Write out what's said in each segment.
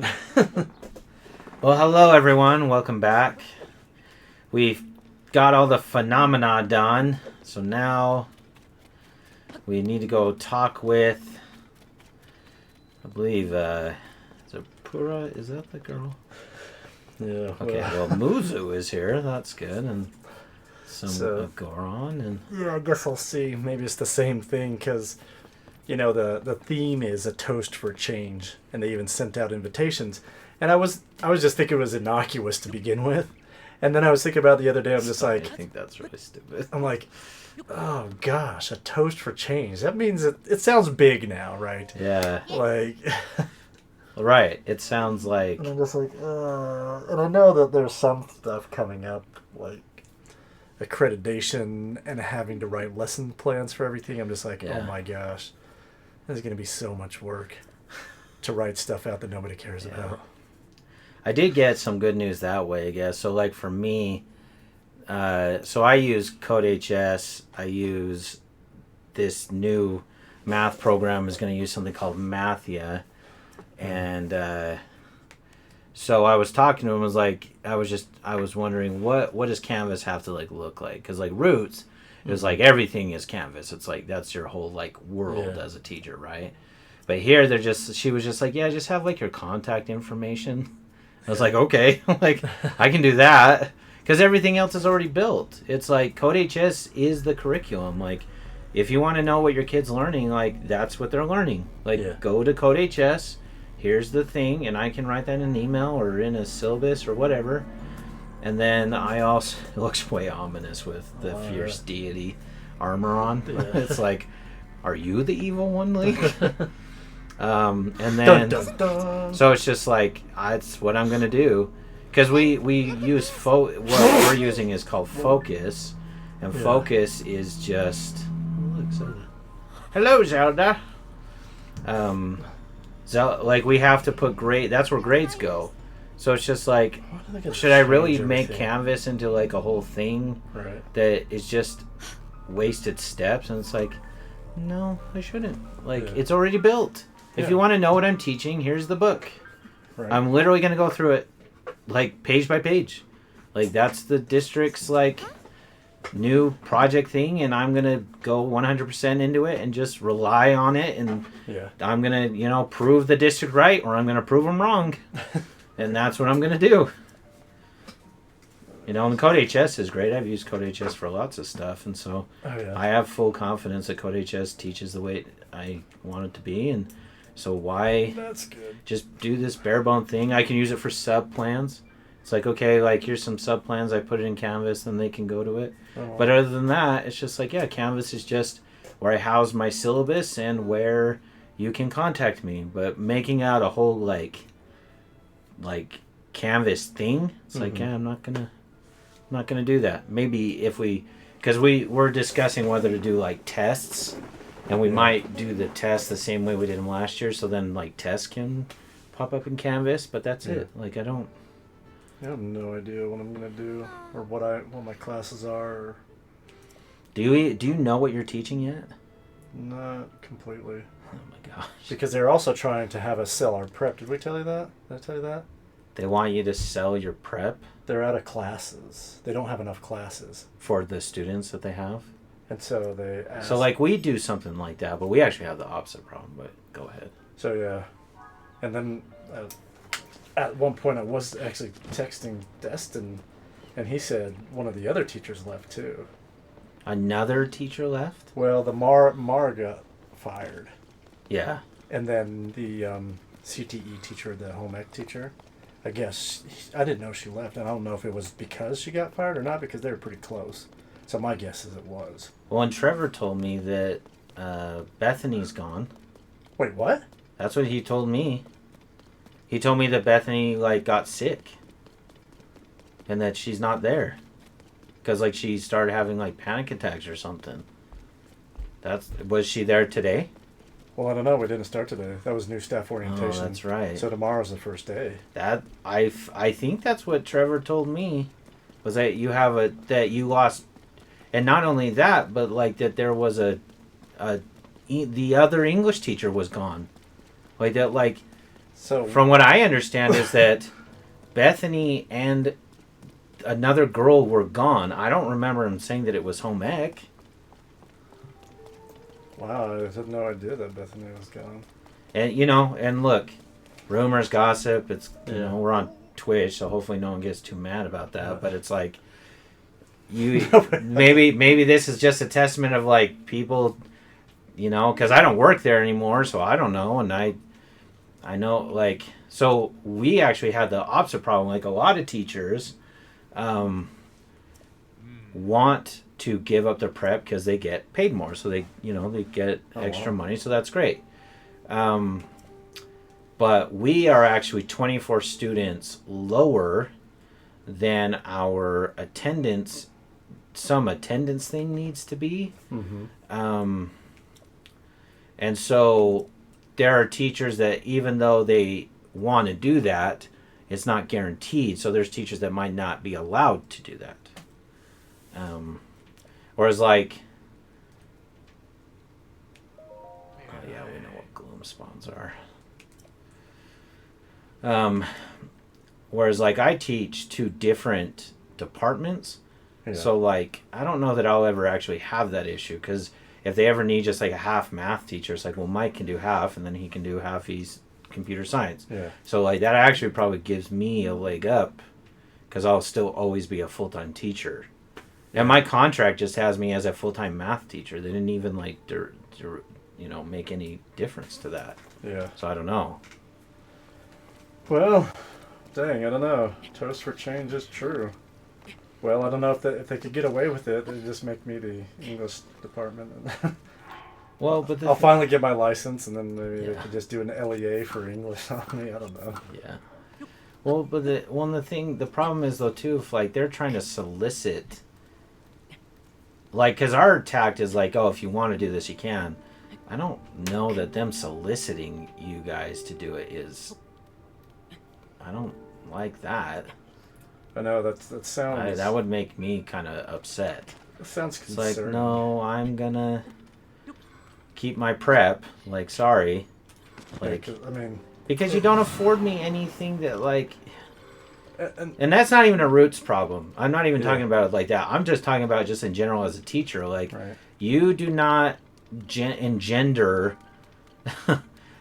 Well, hello everyone. Welcome back. We've got all the phenomena done, so now we need to go talk with, I believe, is it Pura? Is that the girl? Yeah. Okay, well, Muzu is here. That's good. And some Goron. And yeah, I guess I'll see. Maybe it's the same thing because, the theme is a toast for change, and they even sent out invitations. And I was just thinking it was innocuous to begin with, and then I was thinking about it the other day. I'm just I like, think that's really stupid. I'm like, oh gosh, a toast for change. That means it sounds big now, right? Yeah. Like, Right. It sounds like. and I'm just like, and I know that there's some stuff coming up, like accreditation and having to write lesson plans for everything. I'm just like, Yeah. oh my gosh, this is going to be so much work to write stuff out that nobody cares about. I did get some good news that way, I guess. So, like, for me, so I use CodeHS. I use this new math program is going to use something called Mathia. And so I was talking to him, I was wondering, what does Canvas have to, like, look like? Because, like, Roots is, like, everything is Canvas. It's, like, that's your whole, like, world as a teacher, right? But here, she was just like, yeah, just have, like, your contact information. I was like, okay, like, I can do that. Because everything else is already built. It's like, CodeHS is the curriculum. Like, if you want to know what your kid's learning, like, that's what they're learning. Like, go to CodeHS, here's the thing, and I can write that in an email or in a syllabus or whatever. And then I also, it looks way ominous with the fierce deity armor on. Yeah. It's like, are you the evil one, Link? And then, Dun, dun, dun. so it's just like, that's what I'm going to do. Because we use, what we're using is called Focus. And Focus is just, oh, look, Zelda. Hello, Zelda. Like, we have to put grade, that's where grades go. So it's just like, should I really make Canvas into, like, a whole thing that is just wasted steps? And it's like, no, I shouldn't. Like, it's already built. If you want to know what I'm teaching, here's the book. Right. I'm literally going to go through it, like, page by page. Like, that's the district's, like, new project thing, and I'm going to go 100% into it and just rely on it, and I'm going to, prove the district right, or I'm going to prove them wrong. And that's what I'm going to do. And CodeHS is great. I've used CodeHS for lots of stuff, and so I have full confidence that CodeHS teaches the way I want it to be, and so why just do this bare bone thing? I can use it for sub plans. It's like, okay, like, here's some sub plans. I put it in Canvas, then they can go to it. Oh. But other than that, it's just like, Canvas is just where I house my syllabus and where you can contact me. But making out a whole, like Canvas thing, it's like, I'm not gonna do that. Maybe because we're discussing whether to do, like, tests. And we might do the test the same way we did them last year, so then, like, tests can pop up in Canvas, but that's it. Like, I have no idea what I'm gonna do or what my classes are. Do you know what you're teaching yet? Not completely. Oh my gosh! Because they're also trying to have us sell our prep. Did we tell you that? Did I tell you that? They want you to sell your prep? They're out of classes. They don't have enough classes for the students that they have. And so they asked... So, like, we do something like that, but we actually have the opposite problem, but go ahead. So, yeah. And then at one point I was actually texting Destin, and he said one of the other teachers left, too. Another teacher left? Well, the Mar got fired. Yeah. And then the CTE teacher, the home ec teacher, I guess, I didn't know she left. And I don't know if it was because she got fired or not, because they were pretty close. So my guess is it was. Well, and Trevor told me that Bethany's gone. Wait, what? That's what he told me. He told me that Bethany, like, got sick. And that she's not there. Because, like, she started having, like, panic attacks or something. Was she there today? Well, I don't know. We didn't start today. That was new staff orientation. Oh, that's right. So tomorrow's the first day. I think that's what Trevor told me. Was that you lost... And not only that, but, like, that there was the other English teacher was gone. Like, that, like, So from what I understand is that Bethany and another girl were gone. I don't remember him saying that it was home ec. Wow, I had no idea that Bethany was gone. And and look, rumors, gossip. It's we're on Twitch, so hopefully no one gets too mad about that. Yeah. But it's like maybe this is just a testament of like people, because I don't work there anymore, so I don't know, and I know like so we actually had the opposite problem. Like a lot of teachers, want to give up their prep because they get paid more, so they they get extra money, so that's great. But we are actually 24 students lower than our attendance. Some attendance thing needs to be. Mm-hmm. And so there are teachers that even though they want to do that, it's not guaranteed. So there's teachers that might not be allowed to do that. Whereas like, we know what gloom spawns are. Whereas like I teach 2 different departments. Yeah. So like I don't know that I'll ever actually have that issue, because if they ever need just like a half math teacher, it's like, well, Mike can do half and then he can do half he's computer science. Yeah. So like that actually probably gives me a leg up, because I'll still always be a full-time teacher. And my contract just has me as a full-time math teacher. They didn't even like make any difference to that. Yeah. So I don't know. Well, dang, I don't know. Toast for change is true. Well, I don't know if they could get away with it. They just make me the English department. Well, but I'll finally get my license, and then maybe they could just do an LEA for English on me. I don't know. Yeah. Well, but the problem is though too, if like they're trying to solicit. Like, because our tact is like, oh, if you want to do this, you can. I don't know that them soliciting you guys to do it is... I don't like that. I know, that sounds... that would make me kind of upset. It sounds concerning. It's like, no, I'm gonna keep my prep. Like, sorry. Like, I mean... Because you don't afford me anything that, like... And that's not even a roots problem. I'm not even talking about it like that. I'm just talking about just in general as a teacher. Like, you do not engender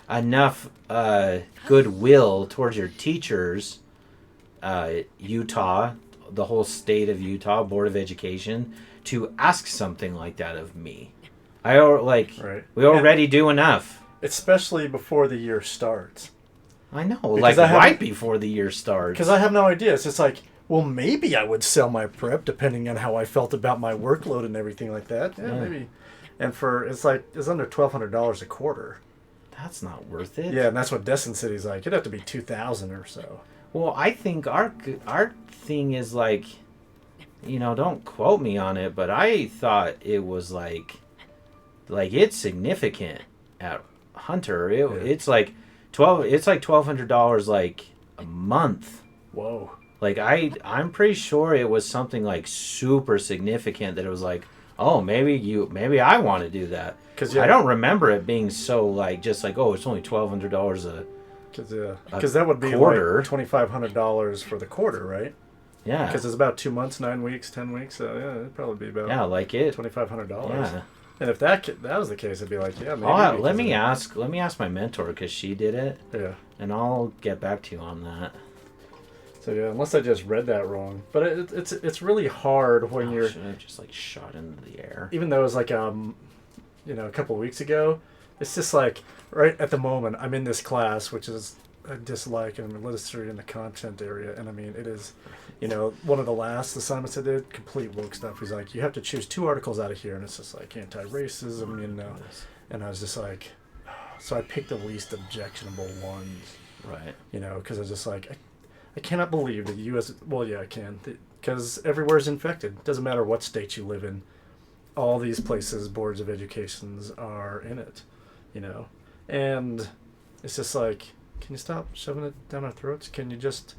enough goodwill towards your teachers, Utah, the whole state of Utah, Board of Education, to ask something like that of me. We already do enough. Especially before the year starts. I know, because right before the year starts. Because I have no idea. It's just like, well, maybe I would sell my prep depending on how I felt about my workload and everything like that. Yeah, maybe. And it's under $1,200 a quarter. That's not worth it. Yeah, and that's what Destin City's like. It'd have to be $2,000 or so. Well, I think our thing is like, don't quote me on it, but I thought it was like it's significant at Hunter. It's like $1,200 like a month. Whoa. Like I'm pretty sure it was something like super significant that it was like, oh, maybe I want to do that. Because I don't remember it being so like just like, oh, it's only $1,200 because that would be quarter. Like $2,500 for the quarter, right? Yeah. Because it's about 2 months, 9 weeks, 10 weeks. So yeah, it'd probably be about $2,500. Yeah. And if that was the case, it'd be like, yeah, maybe. Let me ask my mentor, because she did it. Yeah. And I'll get back to you on that. So yeah, unless I just read that wrong, but it's really hard when you're. Should have just like shot into the air. Even though it was like a couple of weeks ago, it's just like right at the moment I'm in this class, which is I dislike, and I'm literacy in the content area, and I mean it is. One of the last assignments I did, complete woke stuff. He's like, you have to choose 2 articles out of here, and it's just like anti-racism, And I was just like, so I picked the least objectionable ones, right? Because I was just like, I cannot believe that the U.S. Well, yeah, I can, because everywhere's infected. Doesn't matter what state you live in. All these places, boards of educations are in it, And it's just like, can you stop shoving it down our throats? Can you just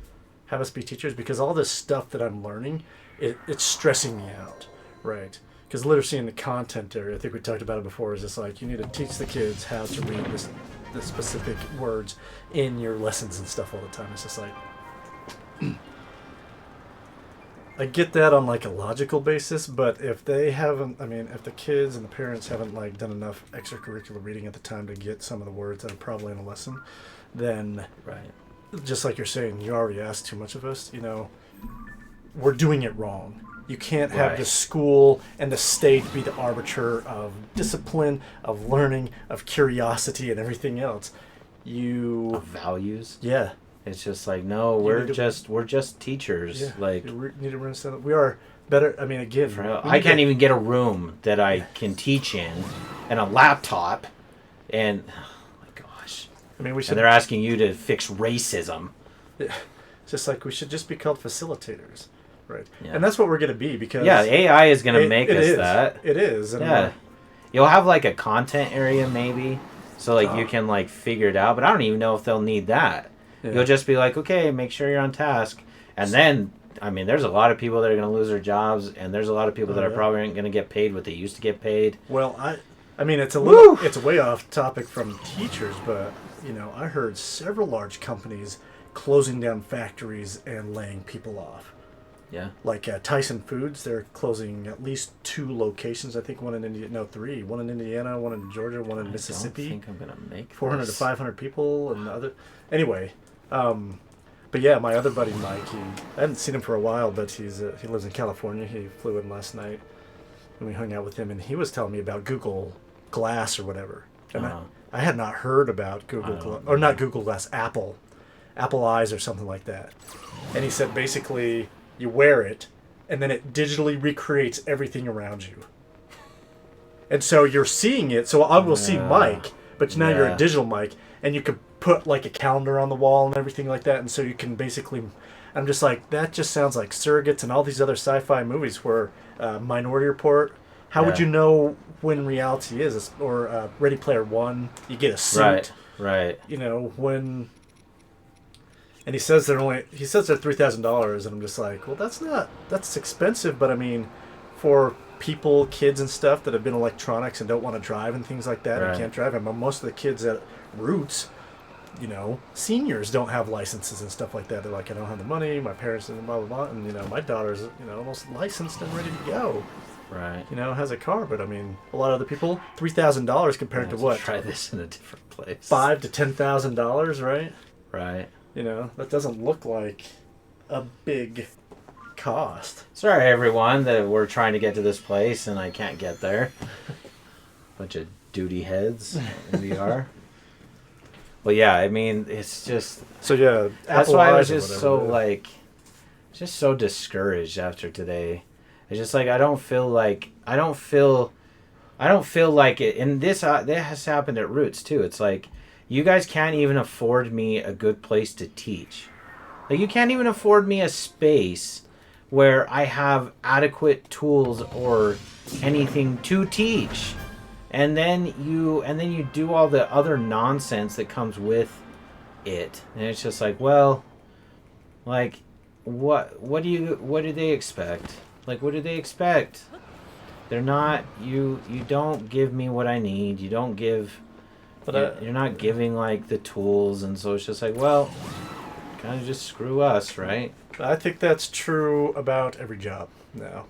have us be teachers? Because all this stuff that I'm learning, it's stressing me out, right? Because literacy in the content area, I think we talked about it before, is just like you need to teach the kids how to read this the specific words in your lessons and stuff all the time. It's just like I get that on like a logical basis, but if they haven't, I mean, if the kids and the parents haven't like done enough extracurricular reading at the time to get some of the words that are probably in a lesson, then Right. just like you're saying, you already asked too much of us. You know, we're doing it wrong. You can't have Right. the school and the state be the arbiter of discipline, of learning, of curiosity, and everything else. You, Values. yeah. It's just like, no, we're just teachers. Yeah, Like, you need to understand that we are better. I mean, again, I can't even get a room that I can teach in, and a laptop, and oh my gosh. I mean, we should. And they're asking you to fix racism. It's just like we should just be called facilitators, right? Yeah. And that's what we're going to be because Yeah, AI is gonna make us is. that. It is. And Yeah, you'll have like a content area maybe, so like you can like figure it out. But I don't even know if they'll need that. Yeah. You'll just be like, okay, make sure you're on task, and then. I mean, there's a lot of people that are going to lose their jobs, and there's a lot of people that are probably aren't going to get paid what they used to get paid. Well, I mean, it's a little, it's way off topic from teachers, but you know, I heard several large companies closing down factories and laying people off. Yeah. Like Tyson Foods, they're closing at least 2 locations. I think one in Indiana, no, 3. One in Indiana, one in Georgia, one in Mississippi. I don't think I'm going to make 400 this. to 500 people, and the other. Anyway. But yeah, my other buddy Mike, I haven't seen him for a while, but he lives in California. He flew in last night, and we hung out with him, and he was telling me about Google Glass or whatever. And I had not heard about Google Glass, or not Google Glass, Apple Eyes or something like that. And he said basically you wear it, and then it digitally recreates everything around you. And so you're seeing it. So I will see Mike, but now you're a digital Mike, and you could put like a calendar on the wall and everything like that, and so you can basically, I'm just like, that just sounds like Surrogates and all these other sci-fi movies where Minority Report, how would you know when reality is? Or Ready Player One, you get a suit, right. you know, when, and he says they're $3,000, and I'm just like, well, that's expensive, but I mean, for people, kids and stuff that have been electronics and don't want to drive and things like that and can't drive, and most of the kids at Roots, you know, seniors don't have licenses and stuff like that. They're like, I don't have the money, my parents and blah blah blah, and you know, my daughter's, you know, almost licensed and ready to go. Right. You know, has a car, but I mean, a lot of other people, $3,000 compared to what? Try this in a different place. $5,000 to $10,000, right? Right. You know, that doesn't look like a big cost. Sorry, everyone, that we're trying to get to this place and I can't get there. Bunch of duty heads in VR. Well, yeah, I mean, it's just... So, yeah, that's Apple why I Eyes was just so, like... Just so discouraged after today. It's just like, I don't feel like it. And this has happened at Roots, too. It's like, you guys can't even afford me a good place to teach. Like, you can't even afford me a space where I have adequate tools or anything to teach. And then you do all the other nonsense that comes with it. And it's just like, well, like, what do they expect? Like, what do they expect? They're not, you don't give me what I need. You don't give, you're not giving, like, the tools. And so it's just like, well, kind of just screw us, right? I think that's true about every job now.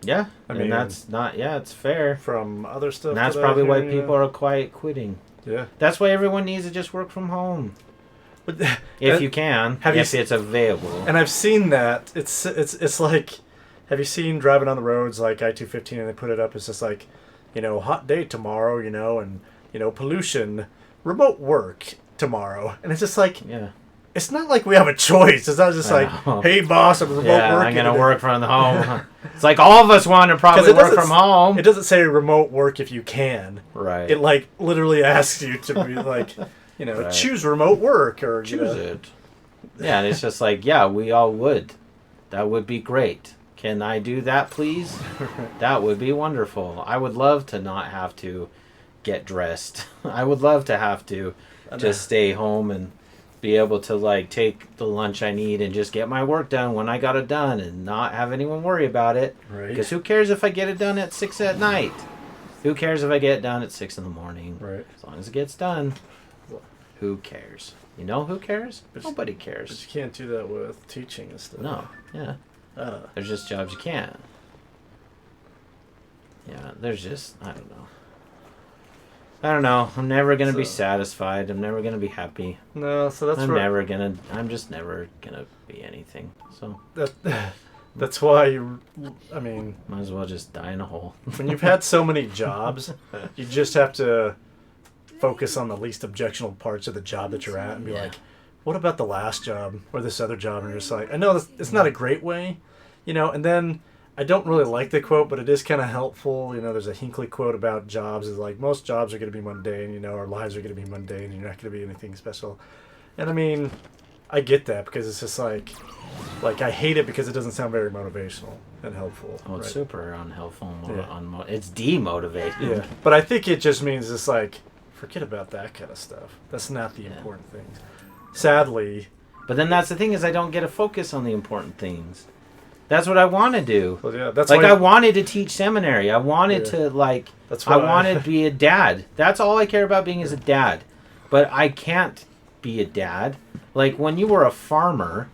Yeah, I mean, that's not, it's fair. From other stuff. And that's probably why people are quiet quitting. Yeah. That's why everyone needs to just work from home. But if you can, if it's available. And I've seen that. It's like, have you seen driving on the roads like I-215 and they put it up? It's just like, you know, hot day tomorrow, you know, and, you know, pollution, remote work tomorrow. And it's just like, it's not like we have a choice. It's not just like, hey, boss, I'm remote working. I'm going to work from home. It's like all of us want to probably work from home. It doesn't say remote work if you can. Right. It, like, literally asks you to be like, you know, choose remote work or choose it. Yeah, and it's just like, we all would. That would be great. Can I do that, please? That would be wonderful. I would love to not have to get dressed. I would love to have to just stay home and be able to, like, take the lunch I need and just get my work done when I got it done and not have anyone worry about it. Right. Because who cares if I get it done at 6 at night? Who cares if I get it done at 6 in the morning? Right. As long as it gets done. Who cares? You know who cares? But Nobody But cares. you can't do that with teaching and stuff. No. Yeah. There's just jobs you can't. Yeah. There's just I don't know. I don't know. I'm never gonna be satisfied. I'm never gonna be happy. No, so that's I'm just never gonna be anything. So that's why you. I mean, might as well just die in a hole. when you've had so many jobs, you just have to focus on the least objectionable parts of the job that you're at and be like, what about the last job or this other job? And you're just like, I know it's not a great way, and then I don't really like the quote, but it is kind of helpful. There's a Hinckley quote about jobs. It's like, most jobs are going to be mundane, our lives are going to be mundane, and you're not going to be anything special. And I mean, I get that because it's just like I hate it because it doesn't sound very motivational and helpful. Oh, it's right? super unhelpful. It's demotivating. Yeah, but I think it just means it's like, forget about that kind of stuff. That's not the important things. Sadly. But then that's the thing is I don't get to focus on the important things. That's what I want to do. Well, yeah, that's like I wanted to teach seminary. I wanted to I wanted to be a dad. That's all I care about being as a dad. But I can't be a dad. Like when you were a farmer,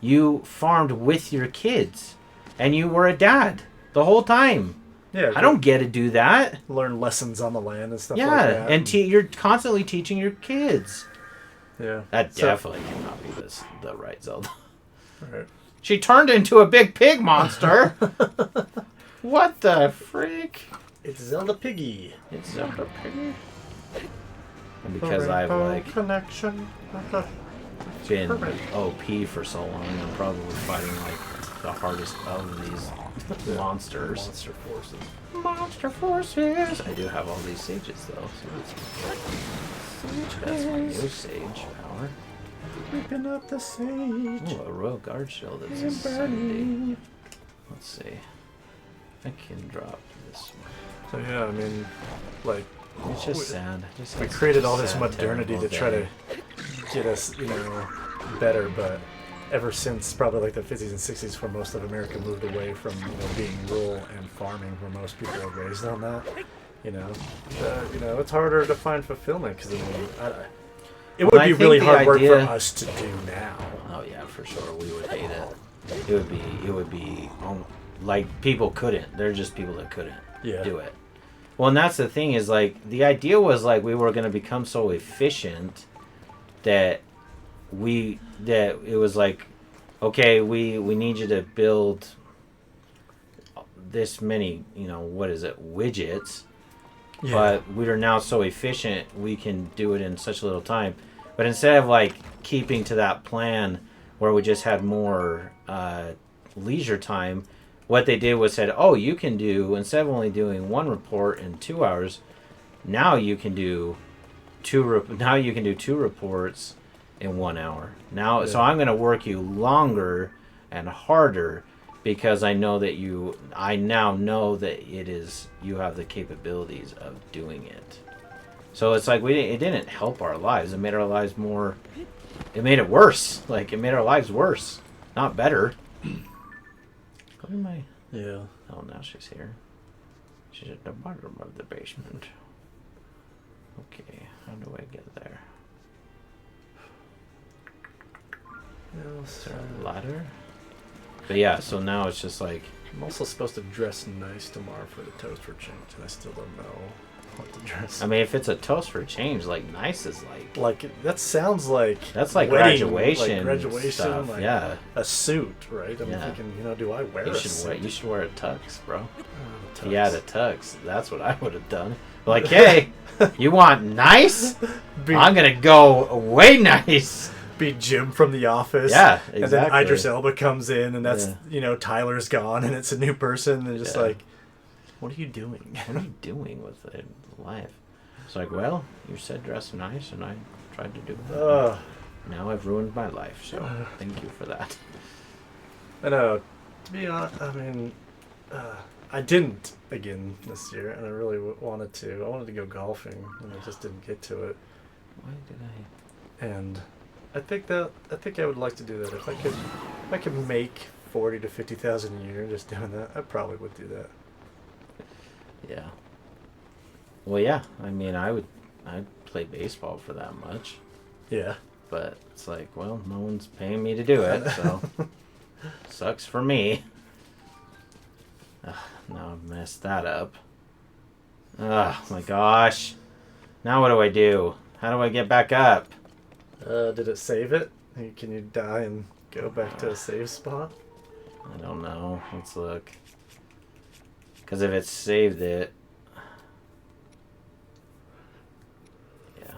you farmed with your kids and you were a dad the whole time. Yeah, I don't get to do that. Learn lessons on the land and stuff like that. And you're constantly teaching your kids. Yeah. That definitely cannot be the right Zelda. Right. She turned into a big pig monster. What the freak? It's Zelda Piggy. It's Zelda Piggy. And because I've connection. been OP for so long, I'm probably fighting the hardest of these monsters. Monster forces. I do have all these sages though. So that's my new sage power. Ripping up the sage. Ooh, a Royal Guard shield. That's a 70. Let's see. I can drop this one. So yeah, I mean, it's just sad. We created all this modernity to try to get us, better, but ever since probably the 50s and 60s, where most of America moved away from being rural and farming, where most people are raised on that, it's harder to find fulfillment because it would be really hard work for us to do now. Oh yeah, for sure, we would hate it. It would be like people couldn't. They're just people that couldn't do it. Well, and that's the thing is the idea was we were going to become so efficient that it was okay, we need you to build this many widgets, but we are now so efficient we can do it in such a little time. But instead of keeping to that plan where we just had more leisure time, what they did was said, oh, you can do, instead of only doing one report in 2 hours, now you can do two reports in 1 hour. So I'm going to work you longer and harder because I now know that you have the capabilities of doing it. So it's it didn't help our lives. It made our lives it made it worse. It made our lives worse, not better. Go to my... Yeah. Oh, now she's here. She's at the bottom of the basement. Okay, how do I get there? Is there a ladder? But yeah, so now it's just I'm also supposed to dress nice tomorrow for the toast for change, and I still don't know what to dress. I mean, if it's a toast for change, nice is that sounds like that's wedding, graduation stuff. A suit, right? I'm thinking, do I wear a suit? You should wear a tux, bro. If you had a tux, that's what I would have done. Hey, you want nice? I'm gonna go way nice. Be Jim from The Office. Yeah, exactly. And then Idris Elba comes in, and that's Tyler's gone, and it's a new person, and just what are you doing? What are you doing with life? It's well, you said dress nice, and I tried to do that. Now I've ruined my life, so thank you for that. I know. To be honest, I mean, I didn't again this year, and I really wanted to. I wanted to go golfing, and I just didn't get to it. Why did I? And I think I would like to do that. If I could make 40 to 50,000 a year just doing that, I probably would do that. Yeah. Well, yeah. I mean, I'd play baseball for that much. Yeah. But it's like, well, no one's paying me to do it, so sucks for me. Ugh, now I've messed that up. Oh my gosh. Now what do I do? How do I get back up? Did it save it? Can you die and go back to a save spot? I don't know. Let's look. Because if it saved it... Yeah.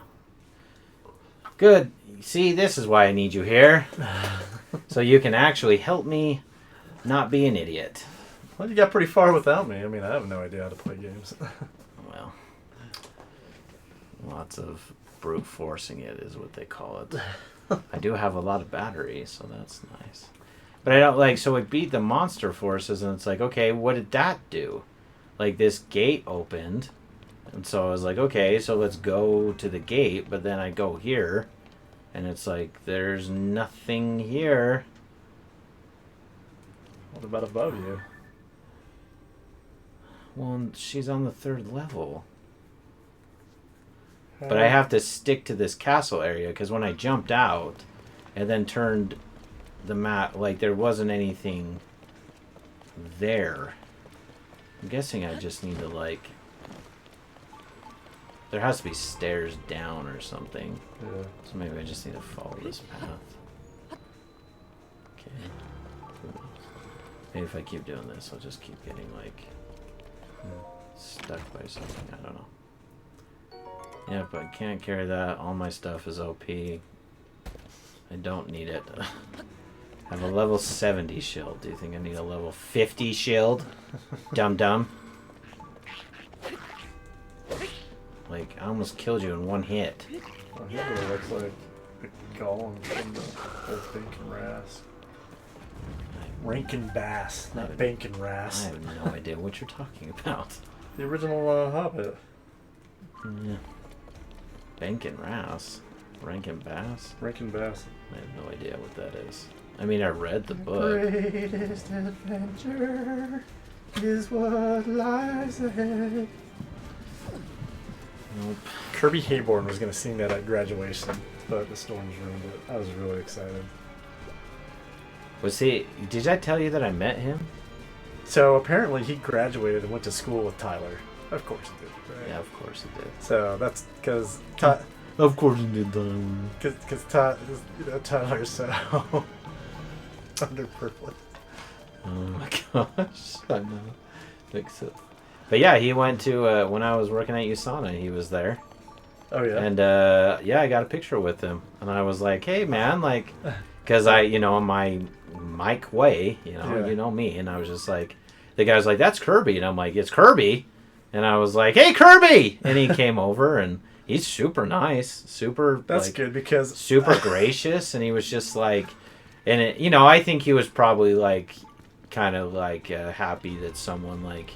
Good. See, this is why I need you here. So you can actually help me not be an idiot. Well, you got pretty far without me. I mean, I have no idea how to play games. Well, lots of brute forcing it is what they call it. I do have a lot of battery, so that's nice. But I don't like, so it beat the monster forces, and it's like, okay, what did that do? Like, this gate opened, and so I was like, okay, so let's go to the gate, but then I go here, and it's like, there's nothing here. What about above you? Well, she's on the 3rd level. But I have to stick to this castle area, because when I jumped out, and then turned the map, like, there wasn't anything there. I'm guessing I just need to, like... There has to be stairs down or something. Yeah. So maybe I just need to follow this path. Okay. Maybe if I keep doing this, I'll just keep getting, like, stuck by something. I don't know. Yep, I can't carry that. All my stuff is OP. I don't need it. I have a level 70 shield. Do you think I need a level 50 shield? Dum-dum. Like, I almost killed you in one hit. Oh, he really looks like a golem from the old Bacon Ras. Rankin Bass, not Bacon Ras. I have no idea what you're talking about. The original Hobbit. Yeah. Bankin' Ras? Rankin Bass? Rankin Bass. I have no idea what that is. I mean, I read the book. Greatest adventure is what lies ahead. Nope. Kirby Hayborn was going to sing that at graduation, but the storms ruined it. I was really excited. Was he... Did I tell you that I met him? So apparently he graduated and went to school with Tyler. Of course he did, right? Yeah, of course he did. So that's because... Of course he did. Because Tyler's so underprivileged. Oh my gosh. I know. Fix it. But yeah, he went to... when I was working at USANA, he was there. Oh, yeah? And, yeah, I got a picture with him. And I was like, hey, man, like... Because I, you know, my Mike way, you know me. And I was just like... The guy was like, that's Kirby. And I'm like, it's Kirby? And I was like, hey, Kirby! And he came over, and he's super nice. Super... That's like, good, because... Super gracious. And he was just like... And, it, you know, I think he was probably, like... Kind of, like, happy that someone, like...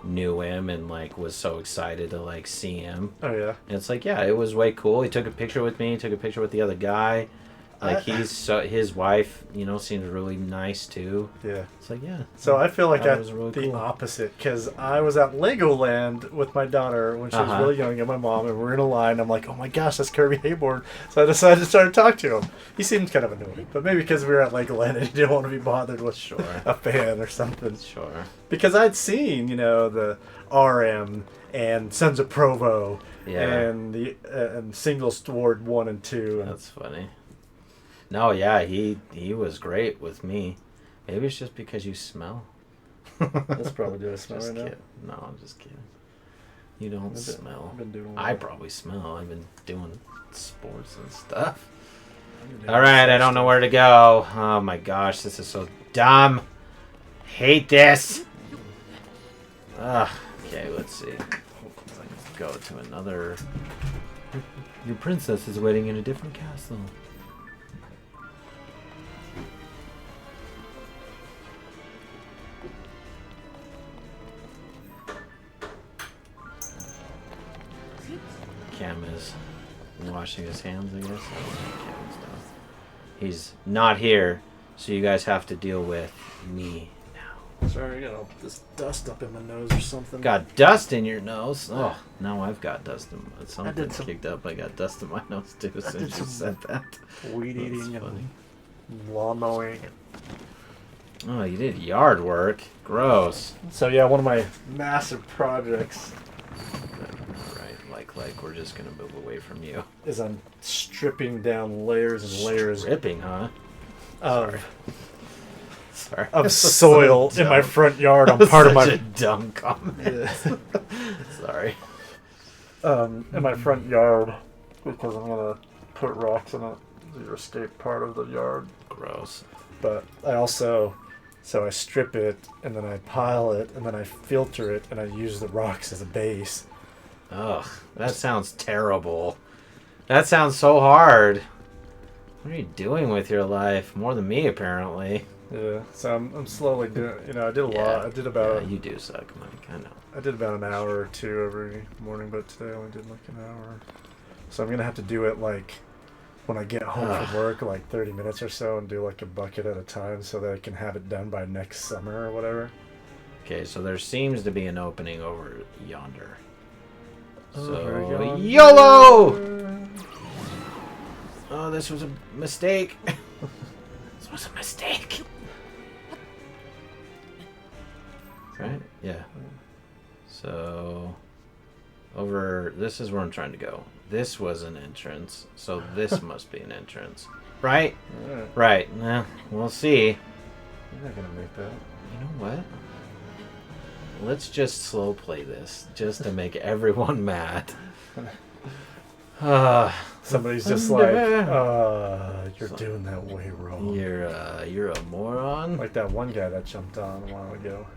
knew him and like was so excited to like see him. Oh yeah. And it's like, yeah, it was way cool. He took a picture with me, took a picture with the other guy. Like his wife, you know, seemed really nice too. Yeah. It's like, yeah. So I feel like was I'm really the cool. opposite, because I was at Legoland with my daughter when she was really young and my mom, and we're in a line. I'm like, oh my gosh, that's Kirby Hayborn. So I decided to start to talk to him. He seemed kind of annoying, but maybe because we were at Legoland and he didn't want to be bothered with a fan or something. Sure. Because I'd seen, you know, the RM and Sons of Provo and the and Single Sword 1 and 2. And that's funny. No, yeah, he was great with me. Maybe it's just because you smell. That's probably do I smell right now? No, I'm just kidding. You don't smell. I've been doing I probably smell. I've been doing sports and stuff. All right, I don't know where to go. Oh my gosh, this is so dumb. Hate this. Ugh. Okay, let's see. Let's go to another. Your princess is waiting in a different castle. Cam is washing his hands, I guess. He's not here, so you guys have to deal with me now. Sorry, I got all this dust up in my nose or something. Got dust in your nose? Oh, now I've got dust in my something kicked up. I got dust in my nose too since you said that. Weed eating and lawn mowing. Oh, you did yard work. Gross. So yeah, one of my massive projects. Right, like we're just gonna move away from you. Is I'm stripping down layers and layers. Stripping, huh? Sorry. Of soil in my front yard. I'm part of my dumb comment. Yeah. Sorry. In my front yard because I'm gonna put rocks in it. The escape part of the yard. Gross. But I also, so I strip it and then I pile it and then I filter it and I use the rocks as a base. Ugh, that sounds terrible. That sounds so hard. What are you doing with your life? More than me, apparently. Yeah, so I'm slowly doing, I did a lot. I did about... Yeah, you do suck, Mike, I know. I did about an hour or two every morning, but today I only did like an hour. So I'm going to have to do it like when I get home from work, like 30 minutes or so, and do like a bucket at a time so that I can have it done by next summer or whatever. Okay, so there seems to be an opening over yonder. So, yonder. YOLO! Oh, this was a mistake. This was a mistake. Right? Yeah. So, over... This is where I'm trying to go. This was an entrance, so this must be an entrance. Right? Yeah. Right. Nah, we'll see. You're not going to make that. You know what? Let's just slow play this, just to make everyone mad. Somebody's just like, you're doing that way wrong. You're a moron. Like that one guy that jumped on a while ago.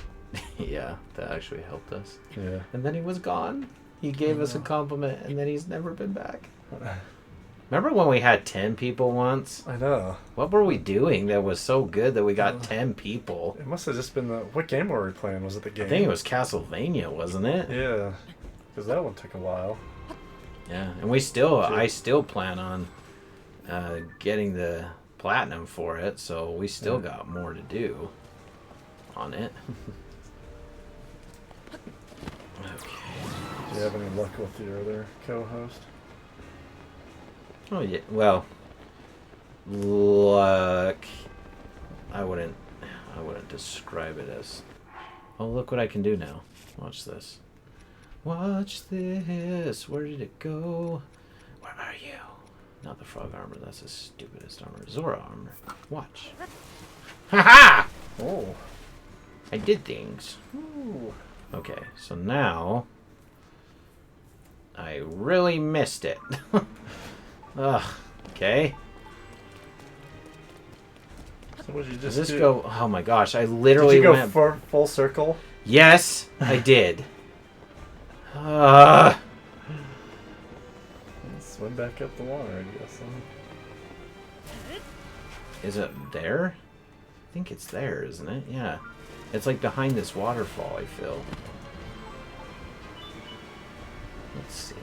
Yeah, that actually helped us. Yeah. And then he was gone. He gave us a compliment, and then he's never been back. Remember when we had 10 people once? I know. What were we doing that was so good that we got 10 people? It must have just been the... What game were we playing? Was it the game? I think it was Castlevania, wasn't it? Yeah. Because that one took a while. Yeah, and I still plan on getting the platinum for it, so we still got more to do on it. Okay. Do you have any luck with your other co-host? Oh yeah, well, luck. I wouldn't describe it as. Oh, look what I can do now. Watch this. Watch this. Where did it go? Where are you? Not the frog armor. That's the stupidest armor. Zora armor. Watch. Ha-ha! Oh. I did things. Ooh. Okay, so now I really missed it. Ugh. Okay. So what did you Does just this go? Oh my gosh! I literally did you go went for full circle. Yes, I did. Swim back up the water, I guess. Is it there? I think it's there, isn't it? Yeah. It's like behind this waterfall, I feel. Let's see.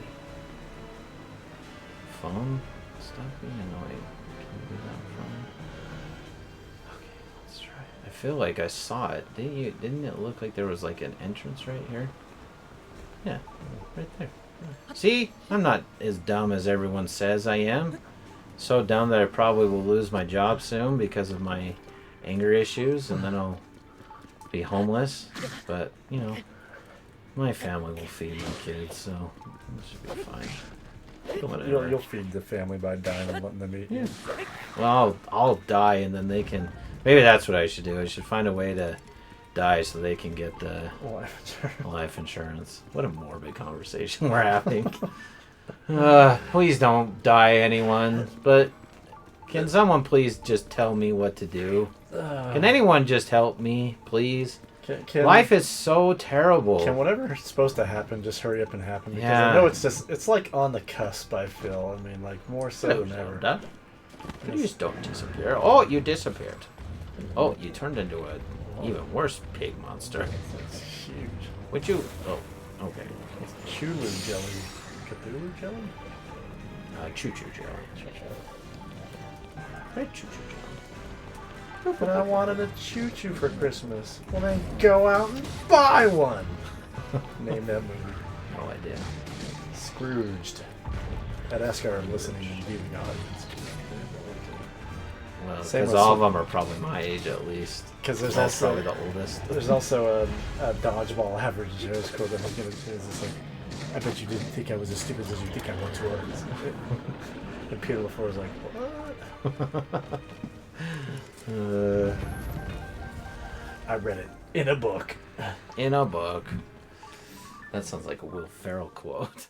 Phone? Stop being annoying. Can you do that phone? Okay, let's try. I feel like I saw it. Didn't it look like there was like an entrance right here? Yeah, right there. See? I'm not as dumb as everyone says I am. So dumb that I probably will lose my job soon because of my anger issues, and then I'll be homeless. But, you know, my family will feed my kids, so it should be fine. You'll feed the family by dying and letting them eat you. Well, I'll die, and then they can... Maybe that's what I should do. I should find a way to die so they can get the life insurance. What a morbid conversation we're having. Please don't die, anyone. But can someone please just tell me what to do? Can anyone just help me, please? Life is so terrible. Can whatever's supposed to happen just hurry up and happen? Because Yeah. I know it's like on the cusp, I feel. I mean, like more so than ever. Zelda. Please don't disappear. Oh, you disappeared. Oh, you turned into a even worse pig monster. It's huge. Would you... Oh, okay. It's Cthulhu jelly. Cthulhu jelly? Choo-choo jelly. Right, choo-choo jelly. But I wanted a choo-choo for Christmas. Well, then go out and buy one. Name that movie. No idea. Scrooged. I'd ask our listening and viewing audience. Well, because all of them are probably my age at least. Because there's That's also probably the oldest. there's also a dodgeball average Joe's quote that I'm gonna do. It's like, I bet you didn't think I was as stupid as you think I once was. And Peter LaFleur was like, what? I read it in a book. In a book. That sounds like a Will Ferrell quote.